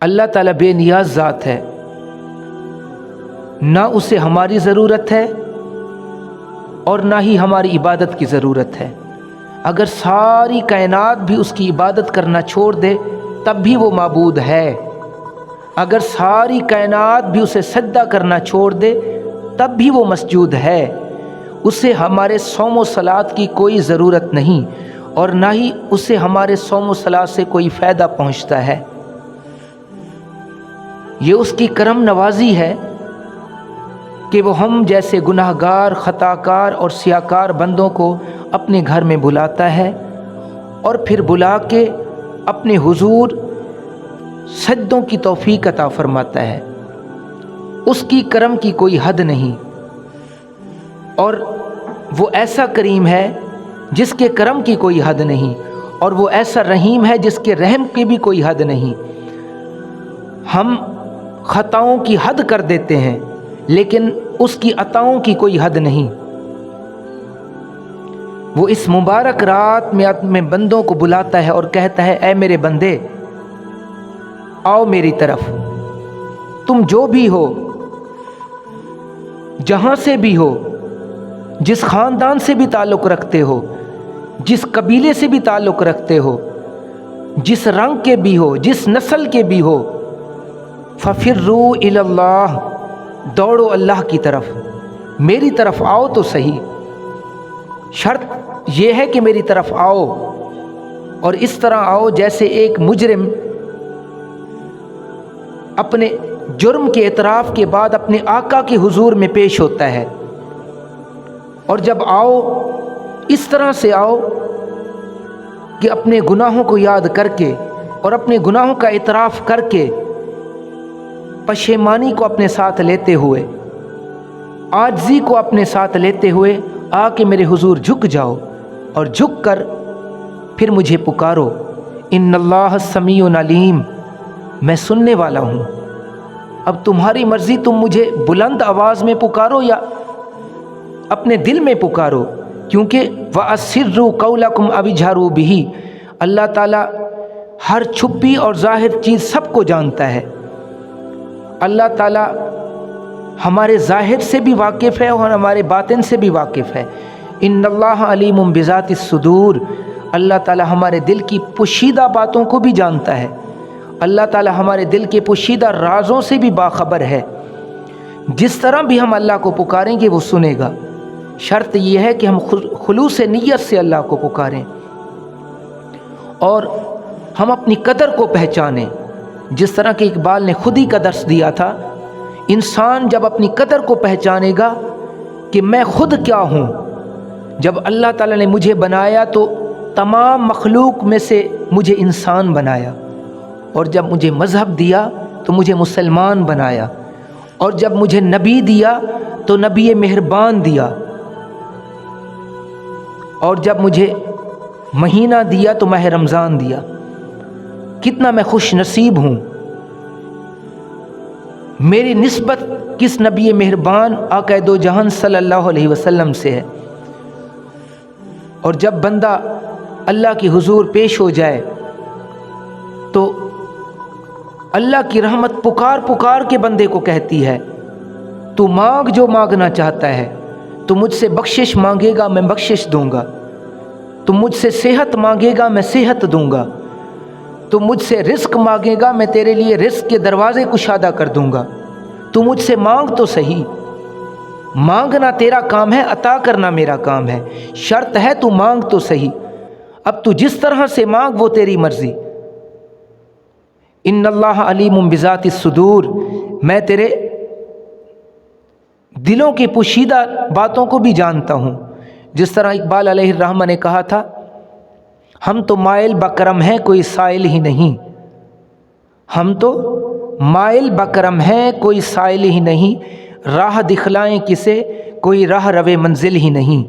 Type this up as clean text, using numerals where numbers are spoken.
اللہ تعالیٰ بے نیاز ذات ہے، نہ اسے ہماری ضرورت ہے اور نہ ہی ہماری عبادت کی ضرورت ہے۔ اگر ساری کائنات بھی اس کی عبادت کرنا چھوڑ دے تب بھی وہ معبود ہے، اگر ساری کائنات بھی اسے سجدہ کرنا چھوڑ دے تب بھی وہ مسجود ہے۔ اسے ہمارے صوم و صلات کی کوئی ضرورت نہیں اور نہ ہی اسے ہمارے صوم و صلات سے کوئی فائدہ پہنچتا ہے۔ یہ اس کی کرم نوازی ہے کہ وہ ہم جیسے گناہ گار، خطا کار اور سیاکار بندوں کو اپنے گھر میں بلاتا ہے اور پھر بلا کے اپنے حضور سجدوں کی توفیق عطا فرماتا ہے۔ اس کی کرم کی کوئی حد نہیں، اور وہ ایسا کریم ہے جس کے کرم کی کوئی حد نہیں، اور وہ ایسا رحیم ہے جس کے رحم کی بھی کوئی حد نہیں۔ ہم خطاؤں کی حد کر دیتے ہیں لیکن اس کی عطاؤں کی کوئی حد نہیں۔ وہ اس مبارک رات میں اپنے بندوں کو بلاتا ہے اور کہتا ہے، اے میرے بندے آؤ میری طرف، تم جو بھی ہو، جہاں سے بھی ہو، جس خاندان سے بھی تعلق رکھتے ہو، جس قبیلے سے بھی تعلق رکھتے ہو، جس رنگ کے بھی ہو، جس نسل کے بھی ہو، فَفِرُّوا إِلَى اللَّهِ، دوڑو اللہ کی طرف، میری طرف آؤ تو صحیح۔ شرط یہ ہے کہ میری طرف آؤ، اور اس طرح آؤ جیسے ایک مجرم اپنے جرم کے اعتراف کے بعد اپنے آقا کے حضور میں پیش ہوتا ہے، اور جب آؤ اس طرح سے آؤ کہ اپنے گناہوں کو یاد کر کے اور اپنے گناہوں کا اعتراف کر کے پشیمانی کو اپنے ساتھ لیتے ہوئے، عاجزی کو اپنے ساتھ لیتے ہوئے آ کے میرے حضور جھک جاؤ، اور جھک کر پھر مجھے پکارو۔ ان اللہ سمیع علیم، میں سننے والا ہوں۔ اب تمہاری مرضی، تم مجھے بلند آواز میں پکارو یا اپنے دل میں پکارو، کیونکہ وَأَسِرُّوا قَوْلَكُمْ أَوِ اجْهَرُوا بِهِ، اللہ تعالیٰ ہر چھپی اور ظاہر چیز سب کو جانتا ہے۔ اللہ تعالیٰ ہمارے ظاہر سے بھی واقف ہے اور ہمارے باطن سے بھی واقف ہے۔ ان اللہ علیم بذات الصدور، اللہ تعالیٰ ہمارے دل کی پوشیدہ باتوں کو بھی جانتا ہے۔ اللہ تعالیٰ ہمارے دل کے پوشیدہ رازوں سے بھی باخبر ہے۔ جس طرح بھی ہم اللہ کو پکاریں گے وہ سنے گا، شرط یہ ہے کہ ہم خلوص نیت سے اللہ کو پکاریں اور ہم اپنی قدر کو پہچانیں۔ جس طرح کہ اقبال نے خود ہی کا درس دیا تھا، انسان جب اپنی قدر کو پہچانے گا کہ میں خود کیا ہوں۔ جب اللہ تعالیٰ نے مجھے بنایا تو تمام مخلوق میں سے مجھے انسان بنایا، اور جب مجھے مذہب دیا تو مجھے مسلمان بنایا، اور جب مجھے نبی دیا تو نبی مہربان دیا، اور جب مجھے مہینہ دیا تو ماہ رمضان دیا۔ کتنا میں خوش نصیب ہوں، میری نسبت کس نبی مہربان آقا دو جہان صلی اللہ علیہ وسلم سے ہے۔ اور جب بندہ اللہ کی حضور پیش ہو جائے تو اللہ کی رحمت پکار پکار کے بندے کو کہتی ہے، تو مانگ جو مانگنا چاہتا ہے، تو مجھ سے بخشش مانگے گا میں بخشش دوں گا، تو مجھ سے صحت مانگے گا میں صحت دوں گا، تو مجھ سے رزق مانگے گا میں تیرے لیے رزق کے دروازے کشادہ کر دوں گا۔ تو مجھ سے مانگ تو صحیح، مانگنا تیرا کام ہے، عطا کرنا میرا کام ہے، شرط ہے تو مانگ تو صحیح۔ اب تو جس طرح سے مانگ وہ تیری مرضی۔ ان اللہ علیم بذات الصدور، میں تیرے دلوں کی پوشیدہ باتوں کو بھی جانتا ہوں۔ جس طرح اقبال علیہ الرحمہ نے کہا تھا، ہم تو مائل بکرم ہیں کوئی سائل ہی نہیں، ہم تو مائل بکرم ہیں کوئی سائل ہی نہیں، راہ دکھلائیں کسے کوئی راہ رو منزل ہی نہیں۔